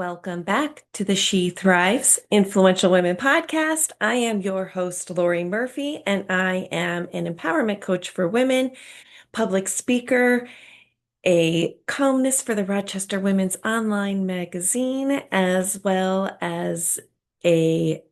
Welcome back to the She Thrives Influential Women podcast. I am your host, Lori Murphy, and I am an empowerment coach for women, public speaker, a columnist for the Rochester Women's Online magazine, as well as a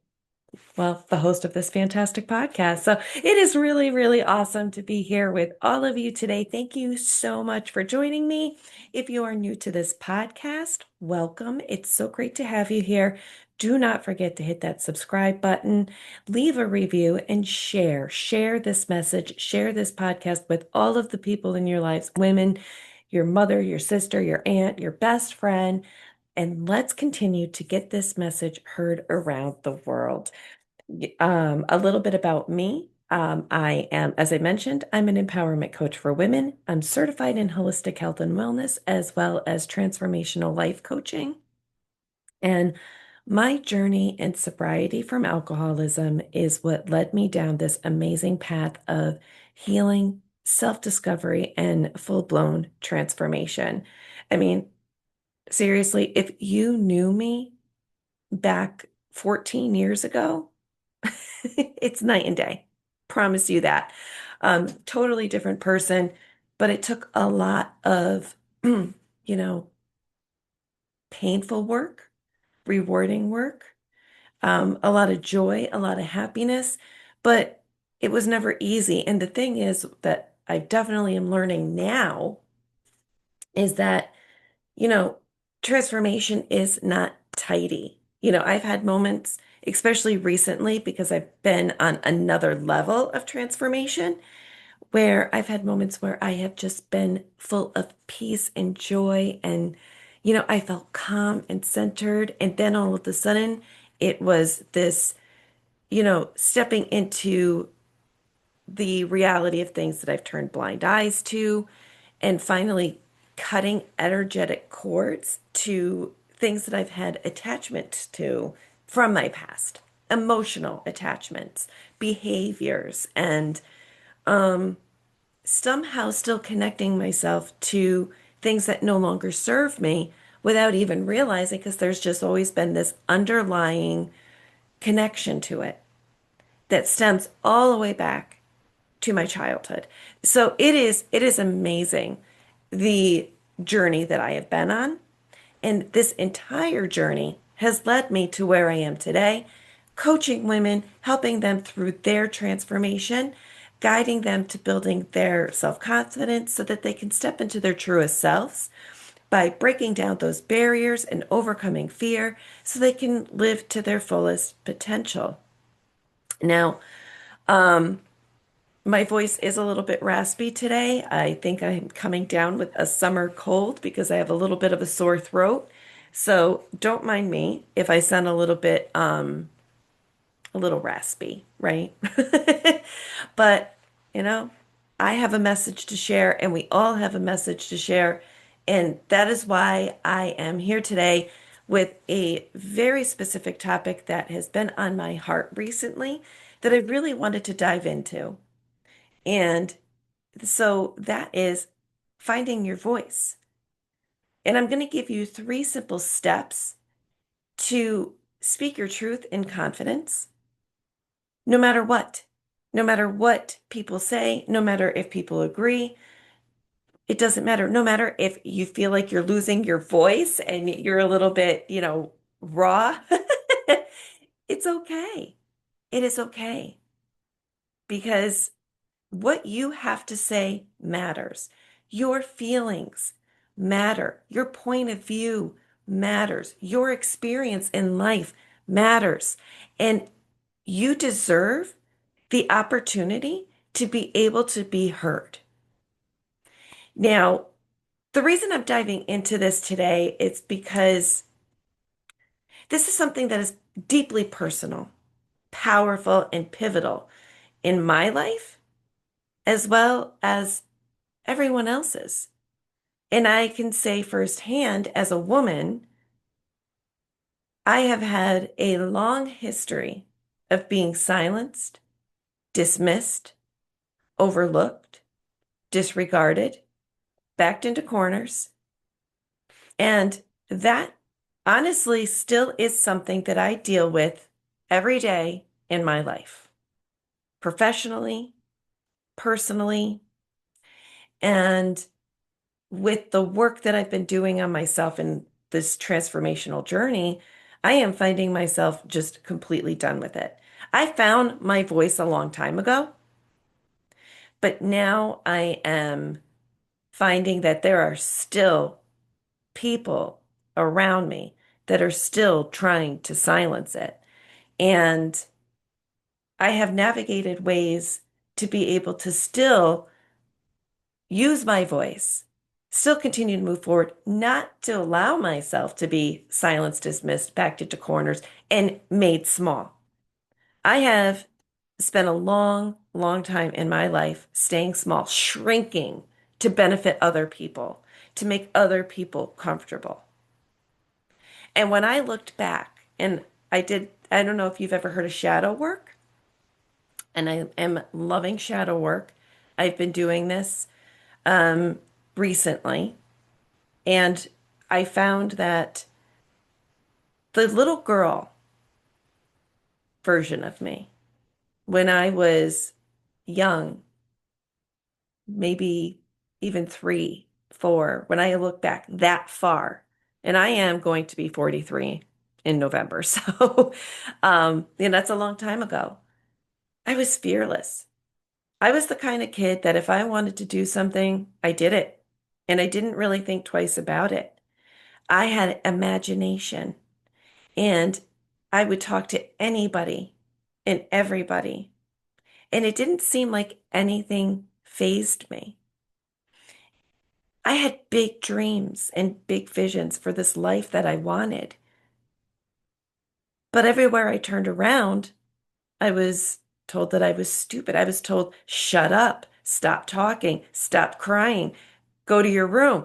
the host of this fantastic podcast. So it is really, really awesome to be here with all of you today. Thank you so much for joining me. If you are new to this podcast, welcome. It's so great to have you here. Do not forget to hit that subscribe button, leave a review, and share. Share this message, share this podcast with all of the people in your lives, women, your mother, your sister, your aunt, your best friend. And let's continue to get this message heard around the world. A little bit about me. I am, as I mentioned, I'm an empowerment coach for women. I'm certified in holistic health and wellness, as well as transformational life coaching. And my journey in sobriety from alcoholism is what led me down this amazing path of healing, self-discovery, and full-blown transformation. I mean, seriously, if you knew me back 14 years ago, it's night and day. Promise you that. Totally different person, but it took a lot of, you know, painful work, rewarding work, a lot of joy, a lot of happiness, but it was never easy. And the thing is that I definitely am learning now is that, you know, transformation is not tidy. I've had moments, especially recently, because I've been on another level of transformation, where I've had moments where I have just been full of peace and joy. And, I felt calm and centered. And then all of a sudden, it was this, stepping into the reality of things that I've turned blind eyes to, and finally cutting energetic cords to things that I've had attachment to from my past, emotional attachments, behaviors, and somehow still connecting myself to things that no longer serve me without even realizing, because there's just always been this underlying connection to it that stems all the way back to my childhood. So it is amazing, the journey that I have been on. And this entire journey has led me to where I am today, coaching women, helping them through their transformation, guiding them to building their self-confidence so that they can step into their truest selves by breaking down those barriers and overcoming fear so they can live to their fullest potential. Now, my voice is a little bit raspy today. I think I'm coming down with a summer cold because I have a little bit of a sore throat. So don't mind me if I sound a little raspy, right? But, you know, I have a message to share, and we all have a message to share. And that is why I am here today with a very specific topic that has been on my heart recently that I really wanted to dive into. And so that is finding your voice. And I'm going to give you 3 simple steps to speak your truth in confidence, no matter what. No matter what people say, no matter if people agree, it doesn't matter. No matter if you feel like you're losing your voice and you're a little bit, raw, it's okay. It is okay, because what you have to say matters. Your feelings matter. Your point of view matters. Your experience in life matters. And you deserve the opportunity to be able to be heard. Now, the reason I'm diving into this today is because this is something that is deeply personal, powerful, and pivotal in my life, as well as everyone else's. And I can say firsthand, as a woman, I have had a long history of being silenced, dismissed, overlooked, disregarded, backed into corners. And that honestly still is something that I deal with every day in my life, professionally, personally, and with the work that I've been doing on myself in this transformational journey, I am finding myself just completely done with it. I found my voice a long time ago, but now I am finding that there are still people around me that are still trying to silence it. And I have navigated ways to be able to still use my voice, still continue to move forward, not to allow myself to be silenced, dismissed, backed into corners, and made small. I have spent a long, long time in my life staying small, shrinking to benefit other people, to make other people comfortable. And when I looked back, and I don't know if you've ever heard of shadow work, and I am loving shadow work. I've been doing this um, recently, and I found that the little girl version of me, when I was young, maybe even 3, 4, when I look back that far, and I am going to be 43 in November. So, that's a long time ago. I was fearless. I was the kind of kid that if I wanted to do something, I did it. And I didn't really think twice about it. I had imagination and I would talk to anybody and everybody. And it didn't seem like anything fazed me. I had big dreams and big visions for this life that I wanted. But everywhere I turned around, I was told that I was stupid. I was told, shut up, stop talking, stop crying, go to your room.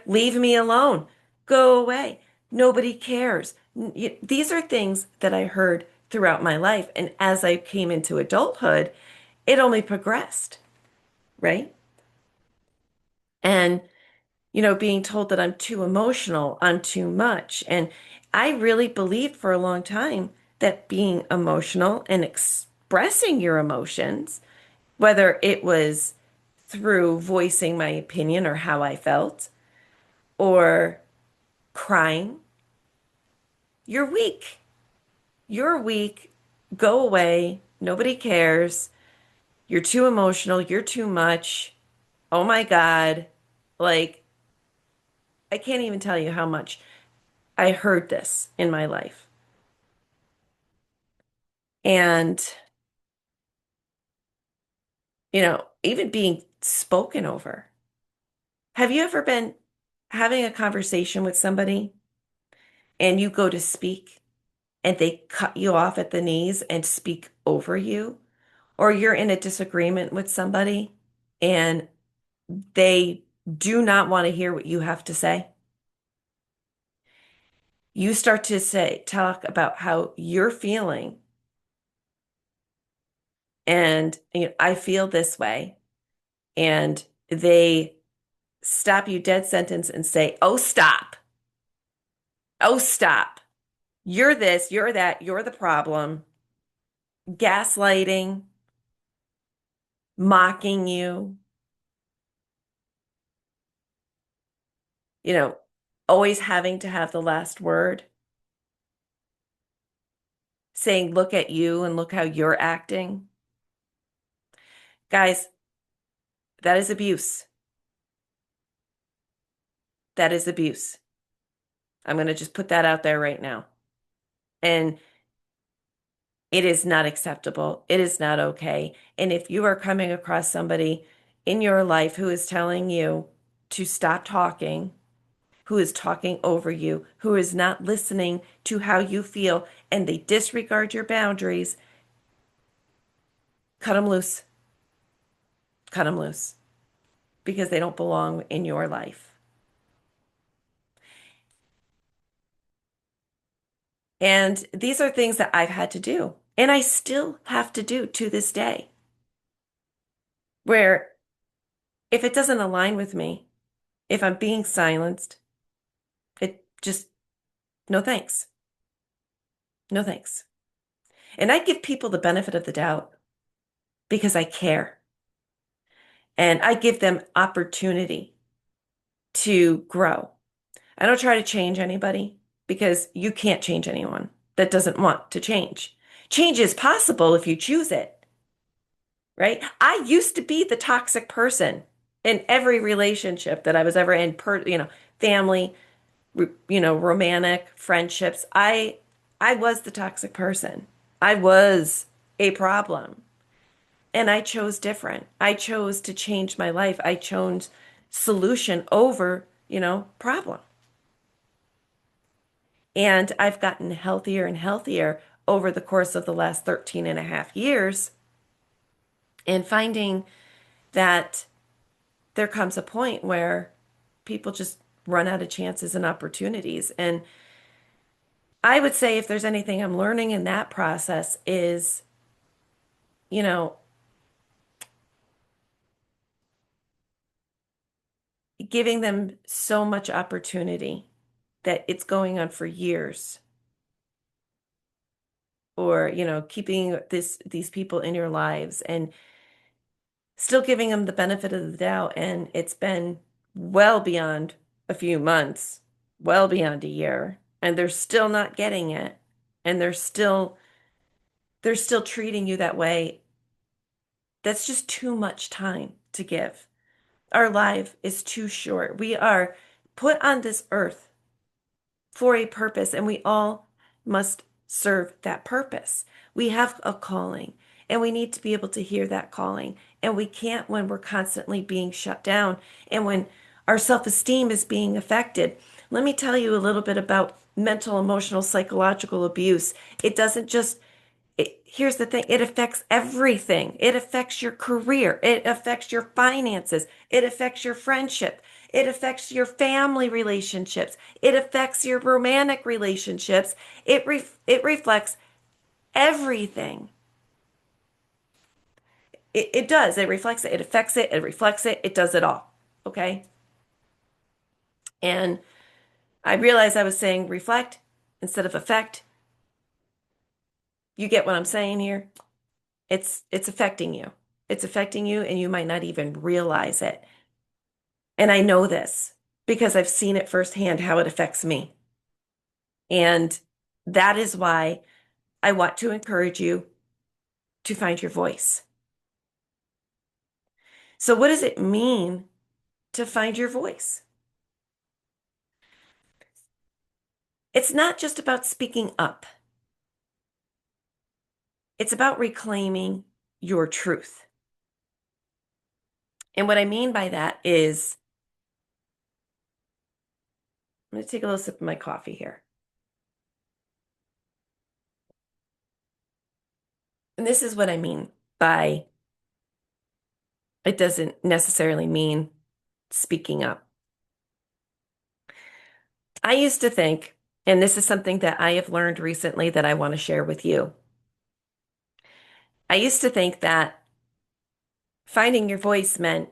Leave me alone, go away. Nobody cares. These are things that I heard throughout my life. And as I came into adulthood, it only progressed, right? And being told that I'm too emotional, I'm too much. And I really believed for a long time that being emotional and expressing your emotions, whether it was through voicing my opinion or how I felt, or crying, you're weak. You're weak. Go away. Nobody cares. You're too emotional. You're too much. Oh my God. Like, I can't even tell you how much I heard this in my life. And, even being spoken over. Have you ever been having a conversation with somebody and you go to speak and they cut you off at the knees and speak over you? Or you're in a disagreement with somebody and they do not want to hear what you have to say? You start to talk about how you're feeling, and I feel this way, and they stop you dead sentence and say, "Oh, stop. Oh, stop. You're this, you're that, you're the problem." Gaslighting, mocking you, you know, always having to have the last word, saying, "Look at you and look how you're acting." Guys, that is abuse. That is abuse. I'm going to just put that out there right now. And it is not acceptable. It is not okay. And if you are coming across somebody in your life who is telling you to stop talking, who is talking over you, who is not listening to how you feel, and they disregard your boundaries, cut them loose. Cut them loose because they don't belong in your life. And these are things that I've had to do, and I still have to do to this day, where if it doesn't align with me, if I'm being silenced, Just no thanks. No thanks. And I give people the benefit of the doubt because I care. And I give them opportunity to grow. I don't try to change anybody because you can't change anyone that doesn't want to change. Change is possible if you choose it, right? I used to be the toxic person in every relationship that I was ever in, family, romantic friendships. I was the toxic person. I was a problem. And I chose different. I chose to change my life. I chose solution over, problem. And I've gotten healthier and healthier over the course of the last 13 and a half years, and finding that there comes a point where people just run out of chances and opportunities. And I would say if there's anything I'm learning in that process is, you know, giving them so much opportunity that it's going on for years, or, keeping these people in your lives and still giving them the benefit of the doubt. And it's been well beyond a few months, well beyond a year, and they're still not getting it. And they're still treating you that way. That's just too much time to give. Our life is too short. We are put on this earth for a purpose, and we all must serve that purpose. We have a calling, and we need to be able to hear that calling. And we can't when we're constantly being shut down and when our self-esteem is being affected. Let me tell you a little bit about mental, emotional, psychological abuse. It doesn't just Here's the thing, it affects everything. It affects your career, it affects your finances, it affects your friendship, it affects your family relationships, it affects your romantic relationships. It reflects everything. It does. It reflects it. It affects it. It reflects it. It does it all. Okay. And I realized I was saying reflect instead of affect. You get what I'm saying here? It's affecting you. It's affecting you, and you might not even realize it. And I know this because I've seen it firsthand how it affects me. And that is why I want to encourage you to find your voice. So, what does it mean to find your voice? It's not just about speaking up, it's about reclaiming your truth. And what I mean by that is, I'm going to take a little sip of my coffee here. And this is what I mean by it doesn't necessarily mean speaking up. I used to think, and this is something that I have learned recently that I want to share with you. I used to think that finding your voice meant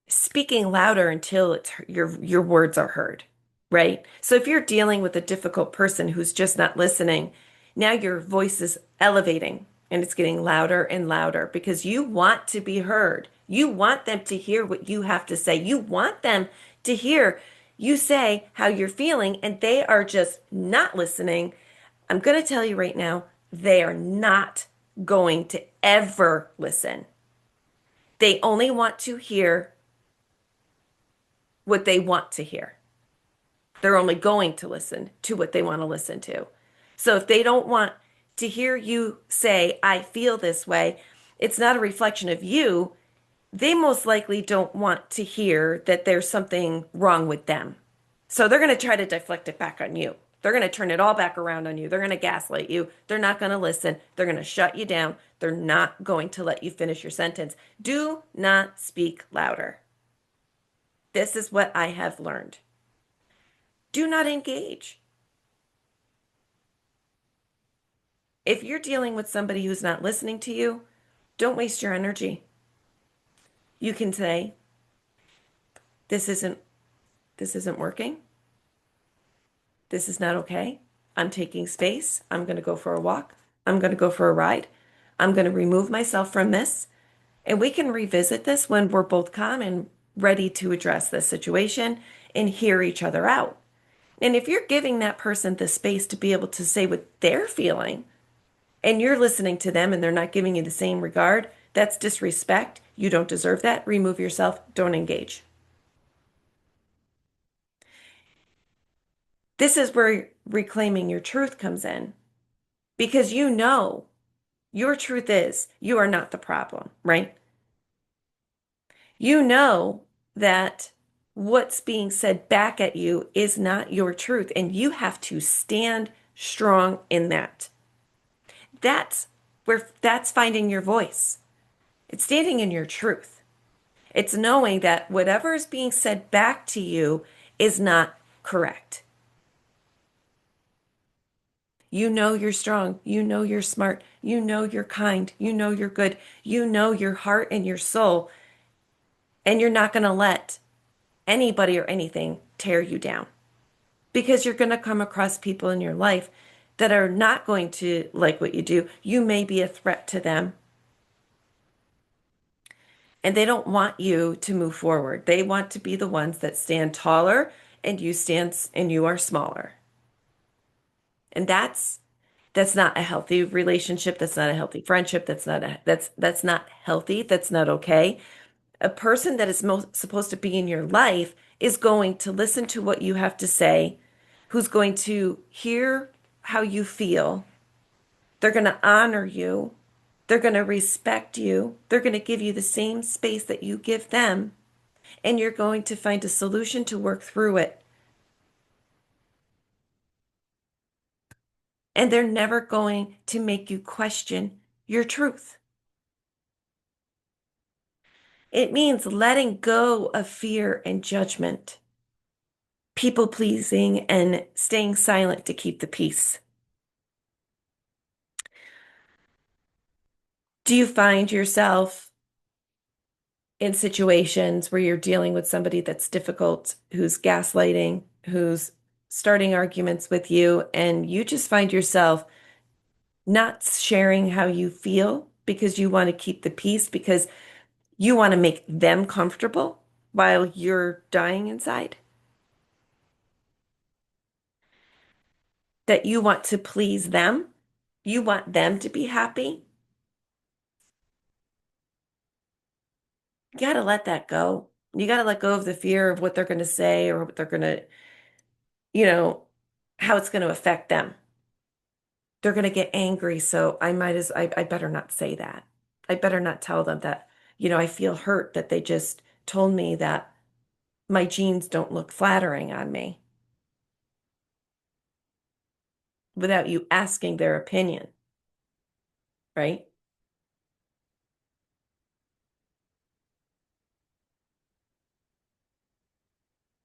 speaking louder until your words are heard, right? So if you're dealing with a difficult person who's just not listening, now your voice is elevating and it's getting louder and louder because you want to be heard. You want them to hear what you have to say. You want them to hear you say how you're feeling, and they are just not listening. I'm going to tell you right now, they are not going to ever listen. They only want to hear what they want to hear. They're only going to listen to what they want to listen to. So if they don't want to hear you say, I feel this way, it's not a reflection of you. They most likely don't want to hear that there's something wrong with them. So they're going to try to deflect it back on you. They're going to turn it all back around on you. They're going to gaslight you. They're not going to listen. They're going to shut you down. They're not going to let you finish your sentence. Do not speak louder. This is what I have learned. Do not engage. If you're dealing with somebody who's not listening to you, don't waste your energy. You can say, this isn't working. This is not okay. I'm taking space. I'm going to go for a walk. I'm going to go for a ride. I'm going to remove myself from this. And we can revisit this when we're both calm and ready to address this situation and hear each other out. And if you're giving that person the space to be able to say what they're feeling and you're listening to them and they're not giving you the same regard, that's disrespect. You don't deserve that. Remove yourself. Don't engage. This is where reclaiming your truth comes in because you know your truth is you are not the problem, right? You know that what's being said back at you is not your truth, and you have to stand strong in that. That's that's finding your voice. It's standing in your truth. It's knowing that whatever is being said back to you is not correct. You know you're strong. You know you're smart. You know you're kind. You know you're good. You know your heart and your soul, and you're not going to let anybody or anything tear you down because you're going to come across people in your life that are not going to like what you do. You may be a threat to them, and they don't want you to move forward. They want to be the ones that stand taller and you are smaller. And that's not a healthy relationship. That's not a healthy friendship. That's not healthy. That's not okay. A person that is most supposed to be in your life is going to listen to what you have to say, who's going to hear how you feel. They're going to honor you. They're going to respect you. They're going to give you the same space that you give them. And you're going to find a solution to work through it. And they're never going to make you question your truth. It means letting go of fear and judgment, people pleasing, and staying silent to keep the peace. Do you find yourself in situations where you're dealing with somebody that's difficult, who's gaslighting, who's starting arguments with you, and you just find yourself not sharing how you feel because you want to keep the peace, because you want to make them comfortable while you're dying inside? That you want to please them? You want them to be happy? You got to let that go. You got to let go of the fear of what they're going to say or what they're going to, you know, how it's going to affect them. They're going to get angry. So I better not say that. I better not tell them that, I feel hurt that they just told me that my jeans don't look flattering on me without you asking their opinion, right?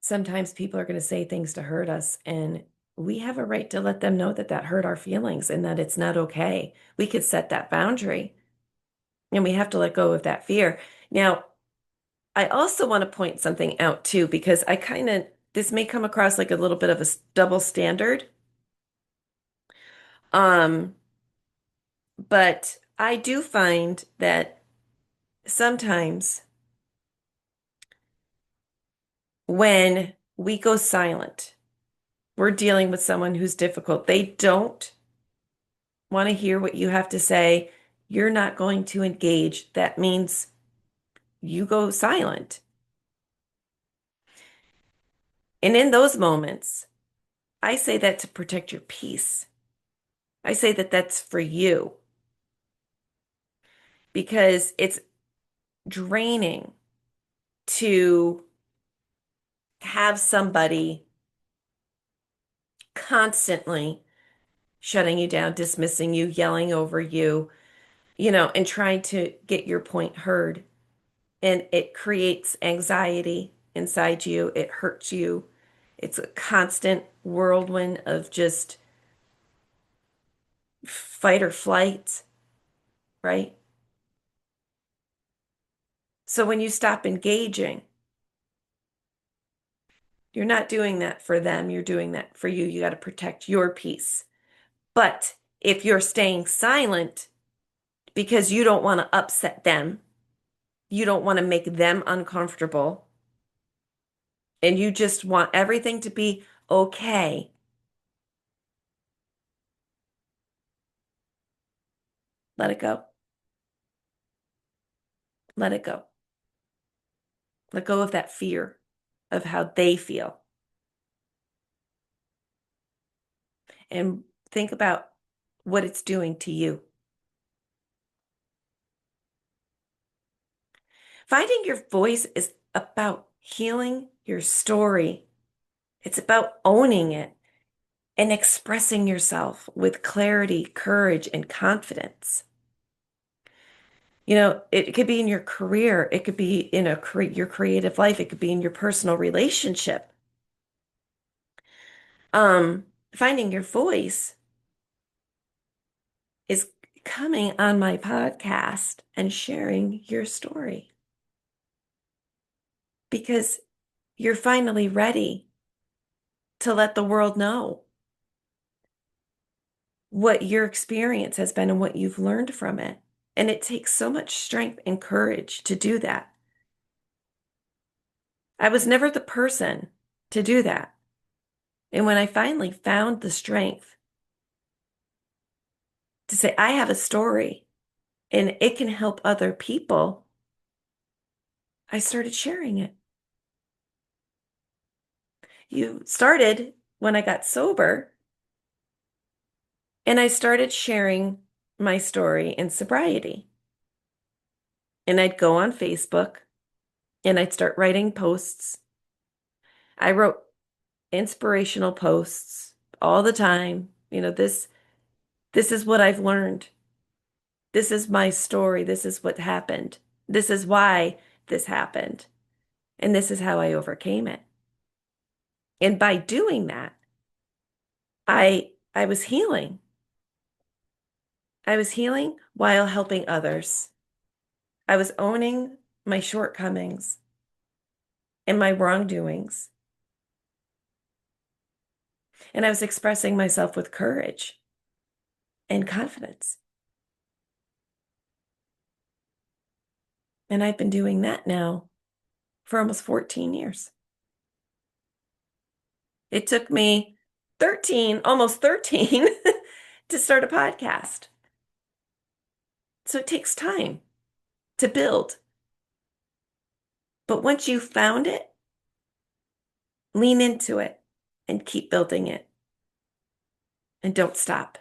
Sometimes people are going to say things to hurt us, and we have a right to let them know that that hurt our feelings and that it's not okay. We could set that boundary, and we have to let go of that fear. Now, I also want to point something out too, because this may come across like a little bit of a double standard. Um, but I do find that sometimes when we go silent, we're dealing with someone who's difficult. They don't want to hear what you have to say. You're not going to engage. That means you go silent. And in those moments, I say that to protect your peace. I say that that's for you because it's draining to have somebody constantly shutting you down, dismissing you, yelling over you, and trying to get your point heard. And it creates anxiety inside you. It hurts you. It's a constant whirlwind of just fight or flight, right? So when you stop engaging, You're not doing that for them. You're doing that for you. You got to protect your peace. But if you're staying silent because you don't want to upset them, you don't want to make them uncomfortable, and you just want everything to be okay, let it go. Let it go. Let go of that fear of how they feel. And think about what it's doing to you. Finding your voice is about healing your story. It's about owning it and expressing yourself with clarity, courage, and confidence. It could be in your career, it could be in your creative life, it could be in your personal relationship. Finding your voice is coming on my podcast and sharing your story because you're finally ready to let the world know what your experience has been and what you've learned from it. And it takes so much strength and courage to do that. I was never the person to do that. And when I finally found the strength to say, I have a story and it can help other people, I started sharing it. You started when I got sober, and I started sharing my story in sobriety. And I'd go on Facebook and I'd start writing posts. I wrote inspirational posts all the time. This is what I've learned. This is my story. This is what happened. This is why this happened. And this is how I overcame it. And by doing that, I was healing. I was healing while helping others. I was owning my shortcomings and my wrongdoings. And I was expressing myself with courage and confidence. And I've been doing that now for almost 14 years. It took me 13, almost 13, to start a podcast. So it takes time to build. But once you found it, lean into it and keep building it. And don't stop.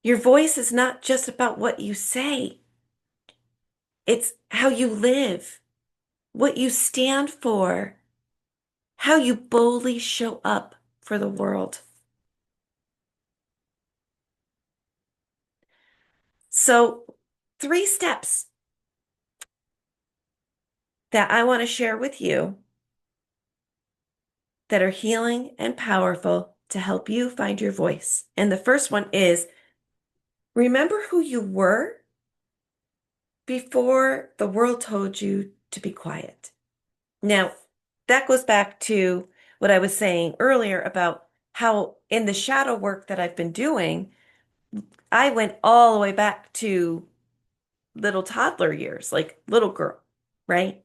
Your voice is not just about what you say, it's how you live, what you stand for, how you boldly show up for the world. So, 3 steps that I want to share with you that are healing and powerful to help you find your voice. And the first one is remember who you were before the world told you to be quiet. Now, that goes back to what I was saying earlier about how in the shadow work that I've been doing, I went all the way back to little toddler years, like little girl, right?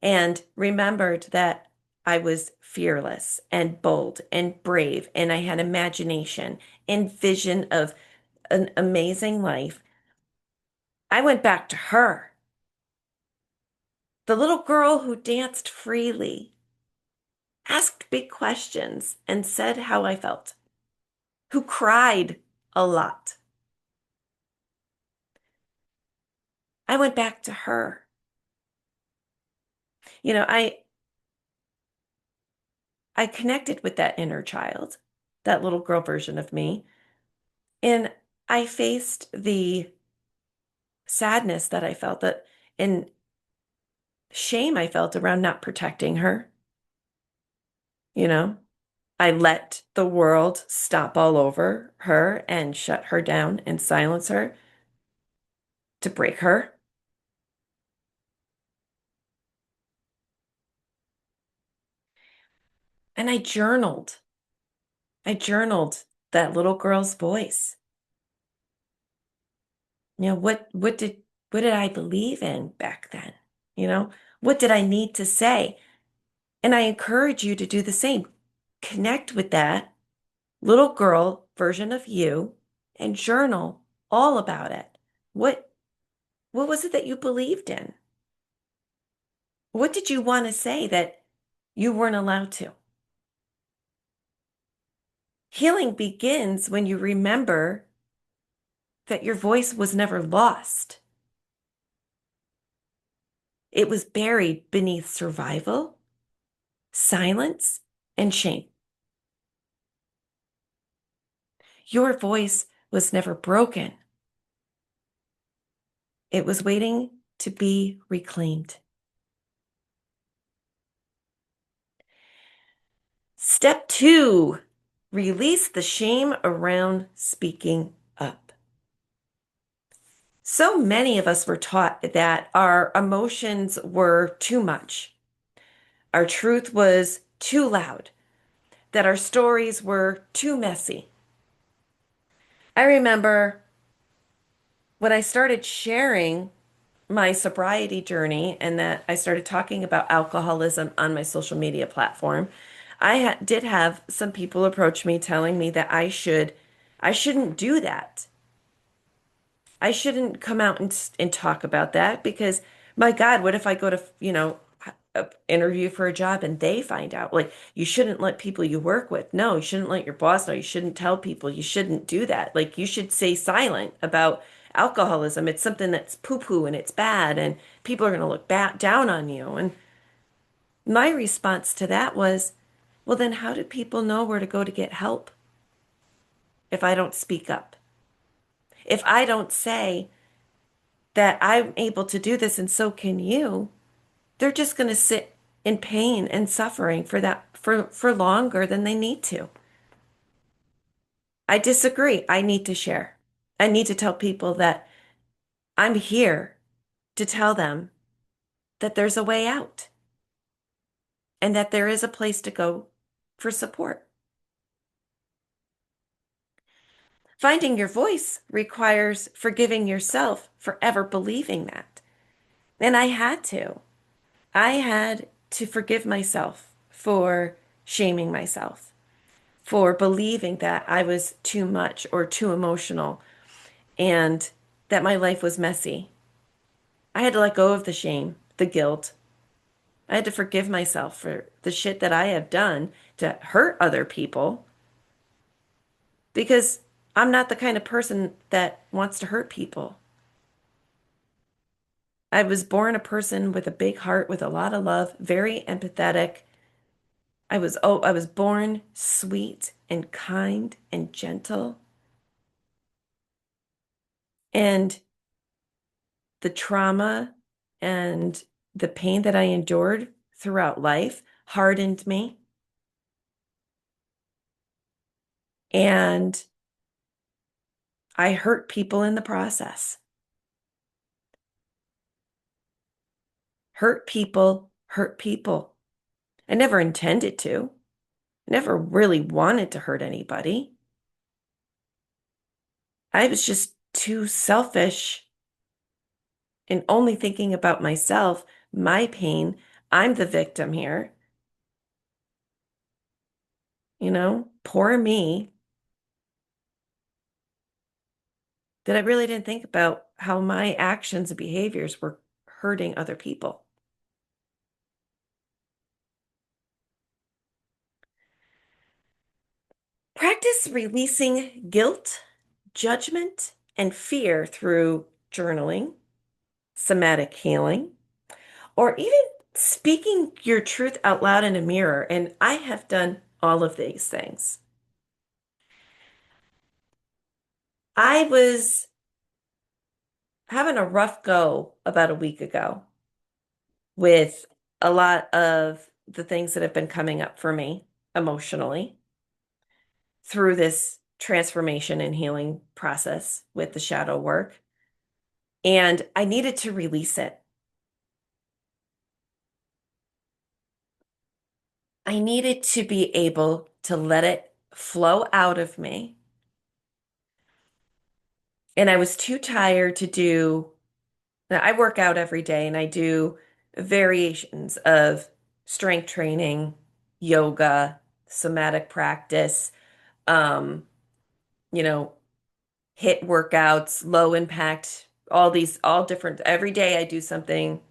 And remembered that I was fearless and bold and brave, and I had imagination and vision of an amazing life. I went back to her, the little girl who danced freely, asked big questions, and said how I felt, who cried a lot. I went back to her. You know, I connected with that inner child, that little girl version of me, and I faced the sadness that I felt that and shame I felt around not protecting her. You know, I let the world stop all over her and shut her down and silence her to break her. And I journaled. I journaled that little girl's voice. What did I believe in back then? You know, what did I need to say? And I encourage you to do the same. Connect with that little girl version of you and journal all about it. What what was it that you believed in? What did you want to say that you weren't allowed to? Healing begins when you remember that your voice was never lost. It was buried beneath survival, silence, and shame. Your voice was never broken. It was waiting to be reclaimed. Step 2, release the shame around speaking up. So many of us were taught that our emotions were too much. Our truth was too loud, that our stories were too messy. I remember when I started sharing my sobriety journey and that I started talking about alcoholism on my social media platform, did have some people approach me telling me that I shouldn't do that. I shouldn't come out and talk about that because my God, what if I go to, interview for a job and they find out? Like, you shouldn't let people you work with know. You shouldn't let your boss know. You shouldn't tell people. You shouldn't do that. Like, you should stay silent about alcoholism. It's something that's poo-poo and it's bad and people are going to look down on you. And my response to that was, well, then how do people know where to go to get help if I don't speak up? If I don't say that I'm able to do this and so can you, they're just going to sit in pain and suffering for longer than they need to. I disagree. I need to share. I need to tell people that I'm here to tell them that there's a way out and that there is a place to go for support. Finding your voice requires forgiving yourself for ever believing that. And I had to. I had to forgive myself for shaming myself, for believing that I was too much or too emotional and that my life was messy. I had to let go of the shame, the guilt. I had to forgive myself for the shit that I have done to hurt other people because I'm not the kind of person that wants to hurt people. I was born a person with a big heart, with a lot of love, very empathetic. I was born sweet and kind and gentle. And the trauma and the pain that I endured throughout life hardened me. And I hurt people in the process. Hurt people, hurt people. I never intended to. I never really wanted to hurt anybody. I was just too selfish and only thinking about myself, my pain. I'm the victim here. Poor me. That I really didn't think about how my actions and behaviors were hurting other people. Practice releasing guilt, judgment, and fear through journaling, somatic healing, or even speaking your truth out loud in a mirror. And I have done all of these things. I was having a rough go about a week ago with a lot of the things that have been coming up for me emotionally through this transformation and healing process with the shadow work. And I needed to release it. I needed to be able to let it flow out of me. And I was too tired to do, now I work out every day and I do variations of strength training, yoga, somatic practice, um, you know, hit workouts, low impact, all different. Every day I do something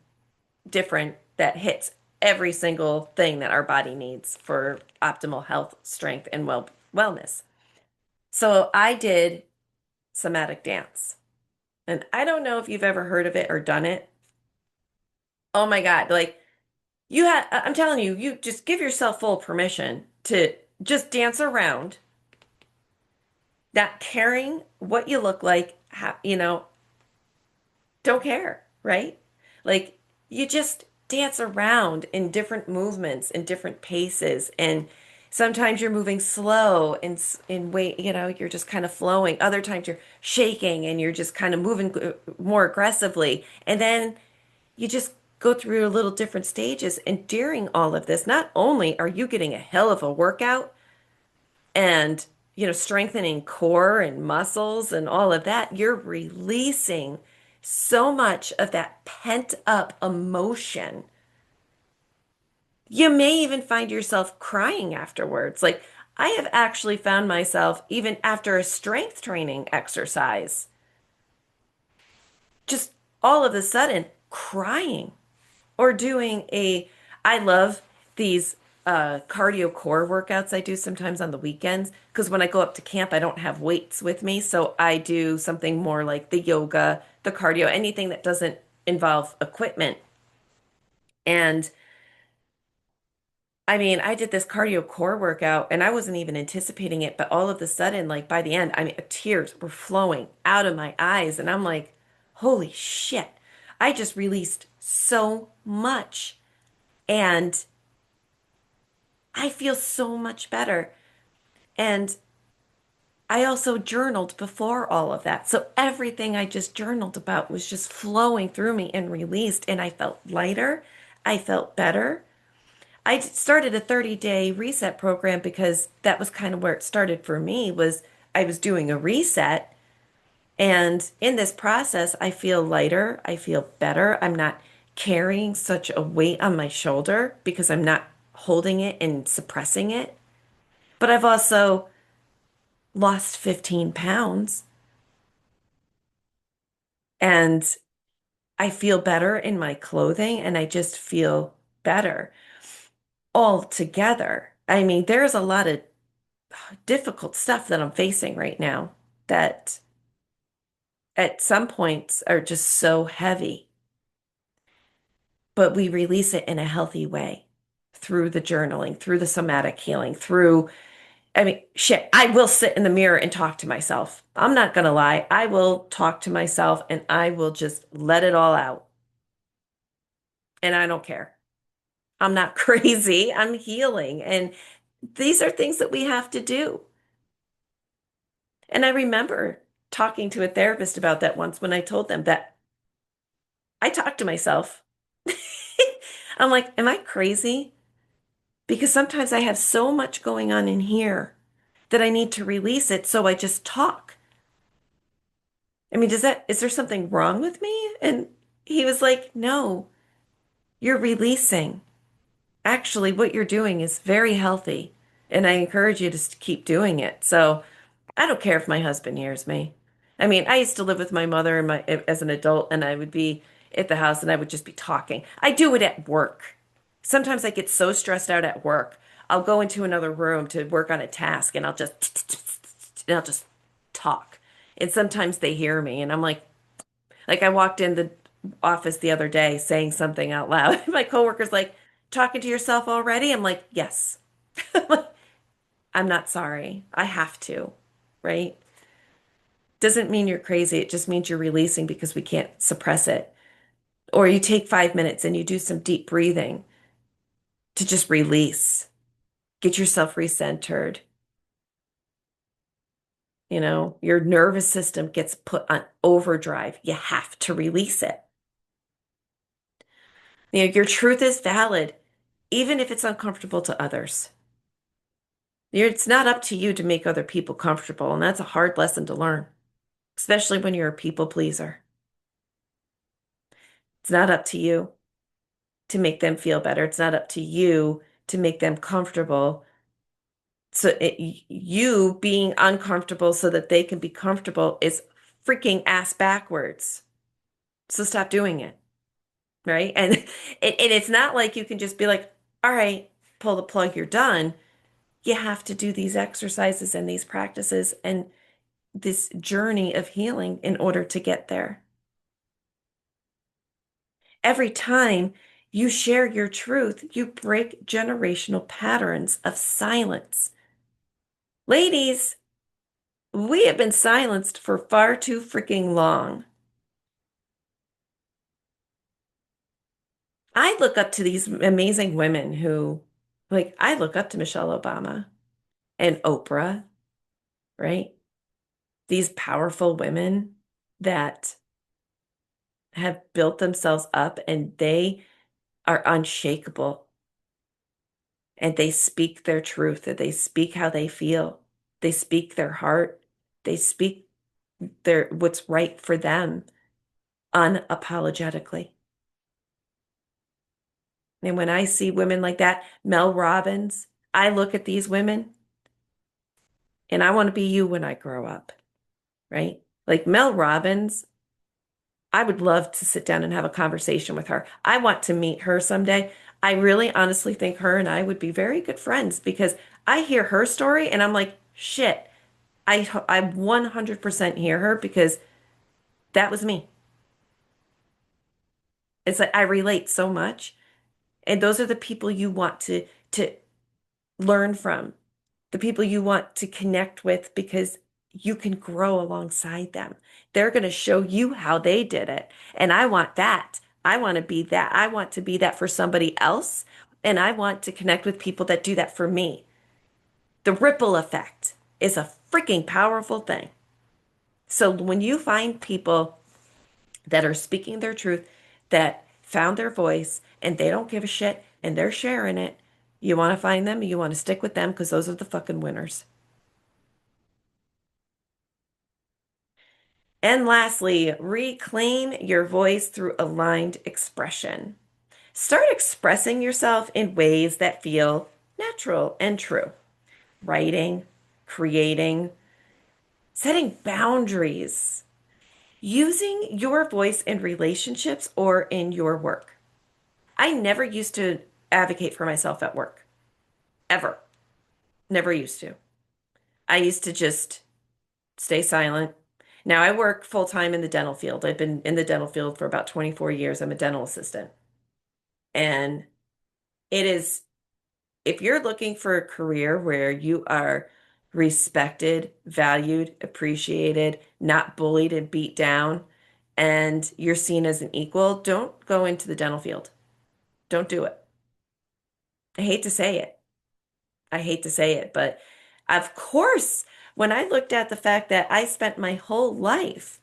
different that hits every single thing that our body needs for optimal health, strength, and wellness. So I did somatic dance. And I don't know if you've ever heard of it or done it. Oh my God, like I'm telling you, you just give yourself full permission to just dance around, not caring what you look like, don't care, right? Like you just dance around in different movements and different paces, and sometimes you're moving slow and in way, you're just kind of flowing. Other times you're shaking and you're just kind of moving more aggressively. And then you just go through a little different stages. And during all of this, not only are you getting a hell of a workout, and strengthening core and muscles and all of that, you're releasing so much of that pent up emotion. You may even find yourself crying afterwards. Like I have actually found myself, even after a strength training exercise, just all of a sudden crying, or doing I love these cardio core workouts I do sometimes on the weekends, because when I go up to camp, I don't have weights with me. So I do something more like the yoga, the cardio, anything that doesn't involve equipment. And I mean, I did this cardio core workout and I wasn't even anticipating it, but all of a sudden, like by the end, I mean, tears were flowing out of my eyes. And I'm like, holy shit, I just released so much. And I feel so much better. And I also journaled before all of that. So everything I just journaled about was just flowing through me and released. And I felt lighter. I felt better. I started a 30-day reset program because that was kind of where it started for me. Was I was doing a reset. And in this process, I feel lighter. I feel better. I'm not carrying such a weight on my shoulder because I'm not holding it and suppressing it. But I've also lost 15 pounds and I feel better in my clothing and I just feel better altogether. I mean, there's a lot of difficult stuff that I'm facing right now that at some points are just so heavy, but we release it in a healthy way through the journaling, through the somatic healing, through I mean, shit, I will sit in the mirror and talk to myself. I'm not gonna lie. I will talk to myself and I will just let it all out. And I don't care. I'm not crazy. I'm healing. And these are things that we have to do. And I remember talking to a therapist about that once when I told them that I talk to myself. I'm like, am I crazy? Because sometimes I have so much going on in here that I need to release it. So I just talk. I mean, is there something wrong with me? And he was like, no, you're releasing. Actually, what you're doing is very healthy. And I encourage you to keep doing it. So I don't care if my husband hears me. I mean, I used to live with my mother and as an adult, and I would be at the house and I would just be talking. I do it at work. Sometimes I get so stressed out at work. I'll go into another room to work on a task and I'll just talk. And sometimes they hear me and I'm like I walked in the office the other day saying something out loud. My coworker's like, talking to yourself already? I'm like, yes. I'm not sorry. I have to, right? Doesn't mean you're crazy. It just means you're releasing because we can't suppress it. Or you take 5 minutes and you do some deep breathing to just release, get yourself recentered. Your nervous system gets put on overdrive. You have to release it. Your truth is valid. even if it's uncomfortable to others. It's not up to you to make other people comfortable, and that's a hard lesson to learn, especially when you're a people pleaser. It's not up to you to make them feel better. It's not up to you to make them comfortable. You being uncomfortable so that they can be comfortable is freaking ass backwards. So stop doing it, right? And it's not like you can just be like, all right, pull the plug, you're done. You have to do these exercises and these practices and this journey of healing in order to get there. Every time you share your truth, you break generational patterns of silence. Ladies, we have been silenced for far too freaking long. I look up to these amazing women who, like, I look up to Michelle Obama and Oprah, right? These powerful women that have built themselves up and they are unshakable and they speak their truth and they speak how they feel. They speak their heart. They speak their what's right for them unapologetically. And when I see women like that, Mel Robbins, I look at these women and I want to be you when I grow up, right? Like Mel Robbins, I would love to sit down and have a conversation with her. I want to meet her someday. I really honestly think her and I would be very good friends because I hear her story and I'm like, shit, I 100% hear her because that was me. It's like I relate so much. And those are the people you want to learn from, the people you want to connect with because you can grow alongside them. They're going to show you how they did it. And I want that. I want to be that. I want to be that for somebody else. And I want to connect with people that do that for me. The ripple effect is a freaking powerful thing. So when you find people that are speaking their truth, that found their voice, and they don't give a shit, and they're sharing it, you want to find them, you want to stick with them because those are the fucking winners. And lastly, reclaim your voice through aligned expression. Start expressing yourself in ways that feel natural and true. Writing, creating, setting boundaries, using your voice in relationships or in your work. I never used to advocate for myself at work, ever. Never used to. I used to just stay silent. Now I work full time in the dental field. I've been in the dental field for about 24 years. I'm a dental assistant. And it is, if you're looking for a career where you are respected, valued, appreciated, not bullied and beat down, and you're seen as an equal, don't go into the dental field. Don't do it. I hate to say it. I hate to say it, but of course, when I looked at the fact that I spent my whole life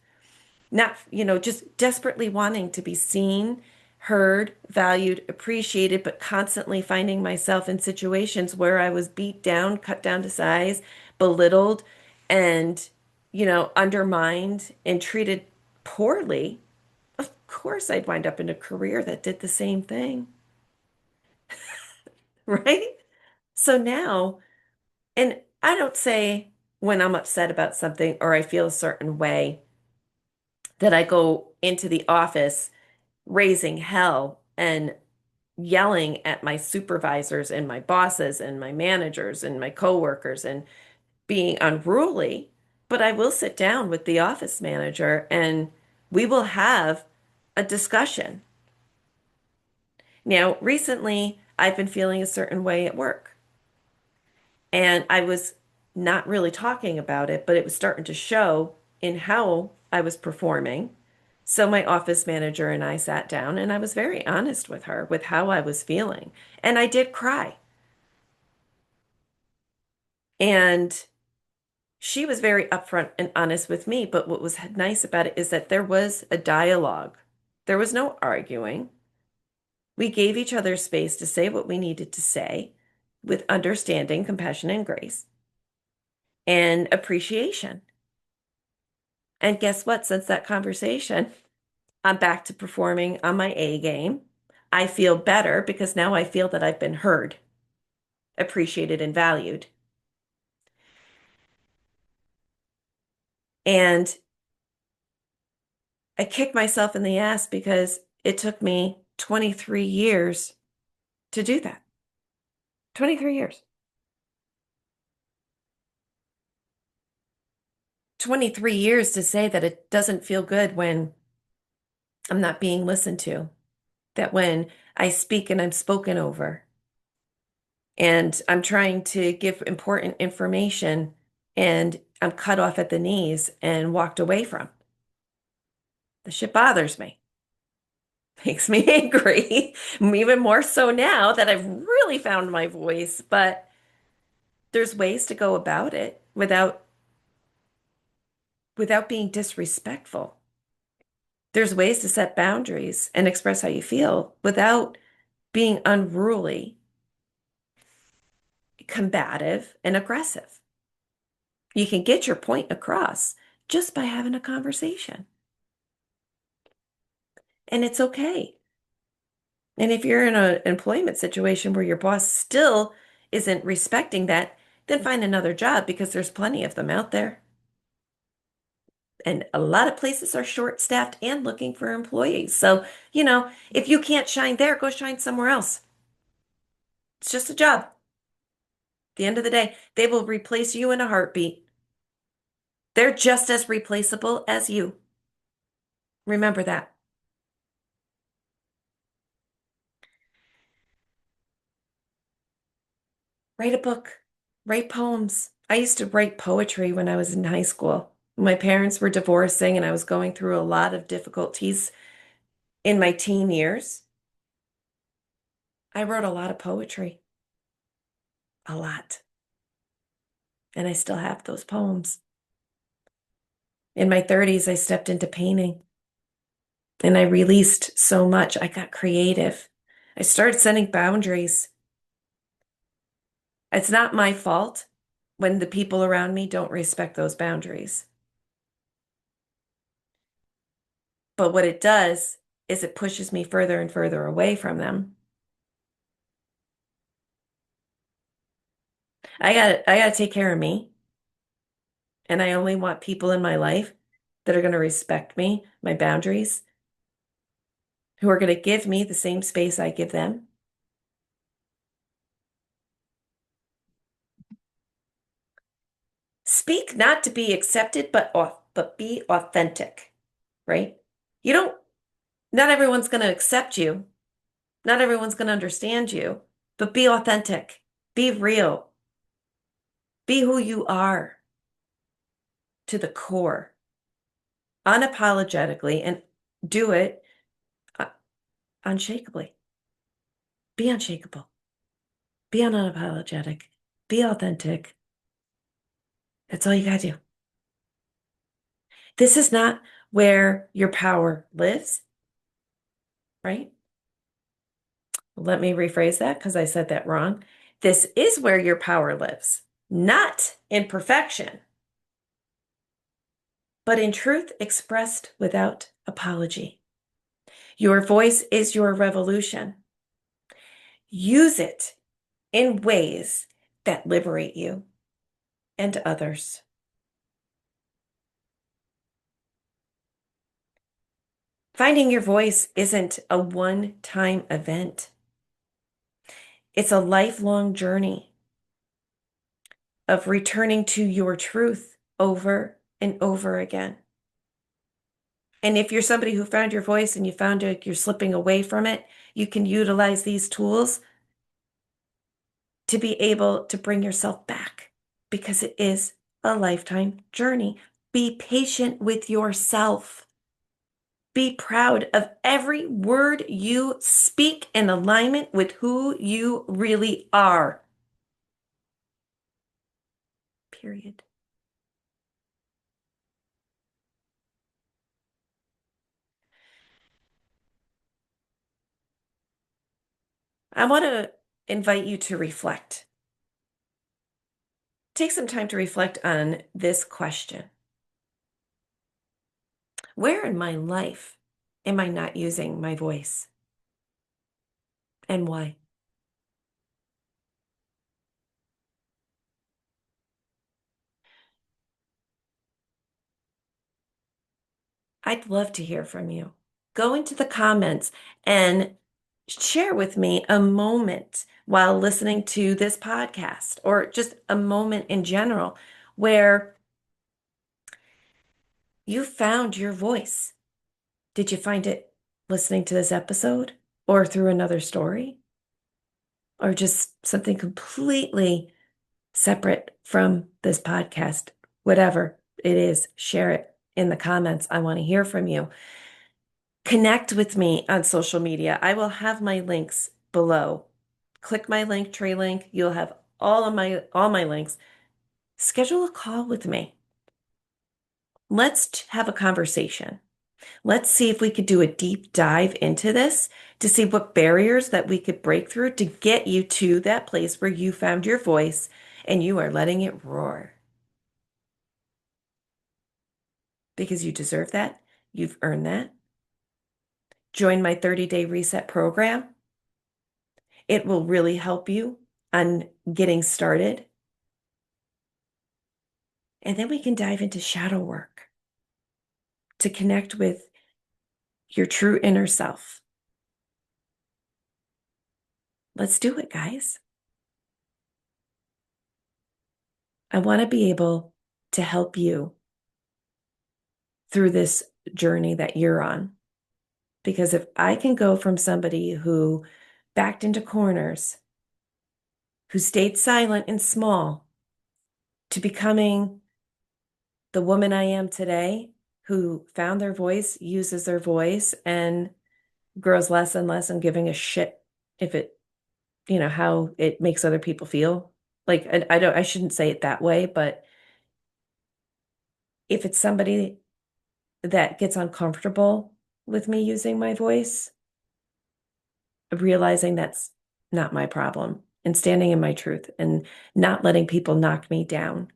not, just desperately wanting to be seen, heard, valued, appreciated, but constantly finding myself in situations where I was beat down, cut down to size, belittled, and, undermined and treated poorly. Of course, I'd wind up in a career that did the same thing, right? So now, and I don't say when I'm upset about something or I feel a certain way that I go into the office raising hell and yelling at my supervisors and my bosses and my managers and my coworkers and being unruly. But I will sit down with the office manager and we will have a discussion. Now, recently, I've been feeling a certain way at work. And I was not really talking about it, but it was starting to show in how I was performing. So my office manager and I sat down and I was very honest with her with how I was feeling. And I did cry. And she was very upfront and honest with me. But what was nice about it is that there was a dialogue. There was no arguing. We gave each other space to say what we needed to say with understanding, compassion, and grace and appreciation. And guess what? Since that conversation, I'm back to performing on my A game. I feel better because now I feel that I've been heard, appreciated, and valued. And I kick myself in the ass because it took me 23 years to do that. 23 years. 23 years to say that it doesn't feel good when I'm not being listened to, that when I speak and I'm spoken over, and I'm trying to give important information and I'm cut off at the knees and walked away from. The shit bothers me. Makes me angry, even more so now that I've really found my voice, but there's ways to go about it without being disrespectful. There's ways to set boundaries and express how you feel without being unruly, combative, and aggressive. You can get your point across just by having a conversation. And it's okay. And if you're in an employment situation where your boss still isn't respecting that, then find another job because there's plenty of them out there. And a lot of places are short-staffed and looking for employees. So, if you can't shine there, go shine somewhere else. It's just a job. At the end of the day, they will replace you in a heartbeat. They're just as replaceable as you. Remember that. Write a book, write poems. I used to write poetry when I was in high school. My parents were divorcing, and I was going through a lot of difficulties in my teen years. I wrote a lot of poetry, a lot, and I still have those poems. In my 30s, I stepped into painting and I released so much. I got creative. I started setting boundaries. It's not my fault when the people around me don't respect those boundaries. But what it does is it pushes me further and further away from them. I got to take care of me, and I only want people in my life that are going to respect me, my boundaries, who are going to give me the same space I give them. Speak not to be accepted, but be authentic, right? You don't, not everyone's going to accept you. Not everyone's going to understand you, but be authentic, be real, be who you are to the core, unapologetically, and do it uh, unshakably. Be unshakable, be unapologetic, be authentic. That's all you got to do. This is not where your power lives, right? Let me rephrase that because I said that wrong. This is where your power lives, not in perfection, but in truth expressed without apology. Your voice is your revolution. Use it in ways that liberate you and others. Finding your voice isn't a one-time event. It's a lifelong journey of returning to your truth over and over again. And if you're somebody who found your voice and you found you're slipping away from it, you can utilize these tools to be able to bring yourself back because it is a lifetime journey. Be patient with yourself. Be proud of every word you speak in alignment with who you really are. Period. I want to invite you to reflect. Take some time to reflect on this question. Where in my life am I not using my voice and why? I'd love to hear from you. Go into the comments and share with me a moment while listening to this podcast or just a moment in general where you found your voice. Did you find it listening to this episode or through another story or just something completely separate from this podcast? Whatever it is, share it in the comments. I want to hear from you. Connect with me on social media. I will have my links below. Click my link, tree link. You'll have all my links. Schedule a call with me. Let's have a conversation. Let's see if we could do a deep dive into this to see what barriers that we could break through to get you to that place where you found your voice and you are letting it roar. Because you deserve that. You've earned that. Join my 30-day reset program. It will really help you on getting started. And then we can dive into shadow work to connect with your true inner self. Let's do it, guys. I want to be able to help you through this journey that you're on. Because if I can go from somebody who backed into corners, who stayed silent and small, to becoming the woman I am today, who found their voice, uses their voice, and grows less and less and giving a shit if it, how it makes other people feel. Like, I shouldn't say it that way, but if it's somebody that gets uncomfortable with me using my voice, realizing that's not my problem and standing in my truth and not letting people knock me down,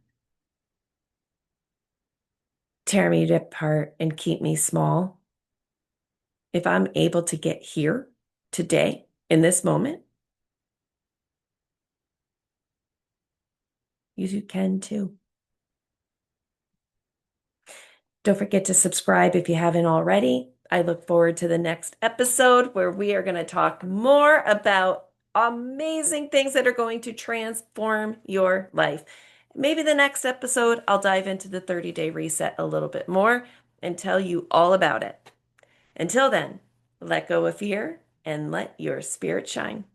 tear me apart, and keep me small. If I'm able to get here today in this moment, you can too. Don't forget to subscribe if you haven't already. I look forward to the next episode where we are going to talk more about amazing things that are going to transform your life. Maybe the next episode, I'll dive into the 30-day reset a little bit more and tell you all about it. Until then, let go of fear and let your spirit shine.